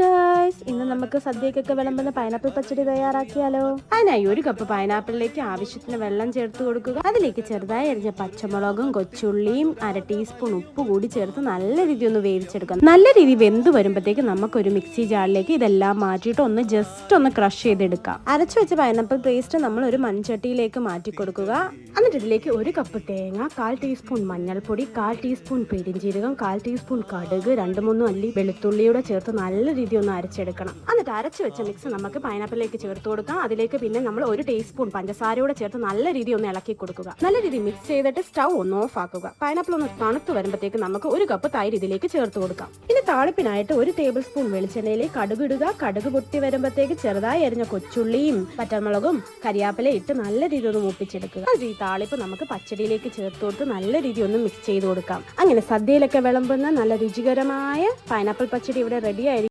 Guys, ഇന്ന് നമുക്ക് സദ്യക്കൊക്കെ വിളമ്പുന്ന പൈനാപ്പിൾ പച്ചടി തയ്യാറാക്കിയാലോ. അതിനായി ഒരു കപ്പ് പൈനാപ്പിളിലേക്ക് ആവശ്യത്തിന് വെള്ളം ചേർത്ത് കൊടുക്കുക. അതിലേക്ക് ചെറുതായി അരിഞ്ഞ പച്ചമുളകും കൊച്ചുള്ളിയും 1/2 ടീസ്പൂൺ ഉപ്പ് കൂടി ചേർത്ത് നല്ല രീതി ഒന്ന് വേവിച്ചെടുക്കണം. നല്ല രീതി വെന്ത് വരുമ്പോഴത്തേക്ക് നമുക്കൊരു മിക്സി ജാറിലേക്ക് ഇതെല്ലാം മാറ്റിയിട്ട് ഒന്ന് ജസ്റ്റ് ഒന്ന് ക്രഷ് ചെയ്തെടുക്കാം. അരച്ചു വെച്ച പൈനാപ്പിൾ പേസ്റ്റ് നമ്മൾ ഒരു മൺചട്ടിയിലേക്ക് മാറ്റി കൊടുക്കുക. എന്നിട്ട് ഇതിലേക്ക് 1 കപ്പ് തേങ്ങ, 1/4 ടീസ്പൂൺ മഞ്ഞൾപ്പൊടി, 1/4 ടീസ്പൂൺ പെരിഞ്ജീരകം, 1/4 ടീസ്പൂൺ കടുക്, 2-3 അല്ലി വെളുത്തുള്ളിയുടെ ചേർത്ത് നല്ല രീതി ഒന്ന് അരച്ചെടുക്കണം. എന്നിട്ട് അരച്ചു വെച്ച മിക്സ് നമുക്ക് പൈനാപ്പിളിലേക്ക് ചേർത്ത് കൊടുക്കാം. അതിലേക്ക് പിന്നെ നമ്മൾ 1 ടീസ്പൂൺ പഞ്ചസാരയോടെ ചേർത്ത് നല്ല രീതി ഒന്ന് ഇളക്കി കൊടുക്കുക. നല്ല രീതി മിക്സ് ചെയ്തിട്ട് സ്റ്റൗ ഒന്ന് ഓഫ് ആക്കുക. പൈനാപ്പിൾ ഒന്ന് തണുത്ത് വരുമ്പോഴത്തേക്ക് നമുക്ക് 1 കപ്പ് തൈര് ഇതിലേക്ക് ചേർത്ത് കൊടുക്കാം. ഇനി താളിപ്പിനായിട്ട് 1 ടേബിൾ സ്പൂൺ വെളിച്ചെണ്ണയിലേക്ക് കടുക് ഇടുക. കടുക് പൊട്ടി വരുമ്പോഴത്തേക്ക് ചെറുതായി അരിഞ്ഞ കൊച്ചുള്ളിയും പച്ചമുളകും കരിയാപ്പില ഇട്ട് നല്ല രീതി ഒന്ന് മൂപ്പിച്ചെടുക്കുക. ഈ താളിപ്പ് നമുക്ക് പച്ചടിയിലേക്ക് ചേർത്ത് കൊടുത്ത് നല്ല രീതി ഒന്ന് മിക്സ് ചെയ്ത് കൊടുക്കാം. അങ്ങനെ സദ്യയിലൊക്കെ വിളമ്പുന്ന നല്ല രുചികരമായ പൈനാപ്പിൾ പച്ചടി ഇവിടെ റെഡി ആയിരിക്കും.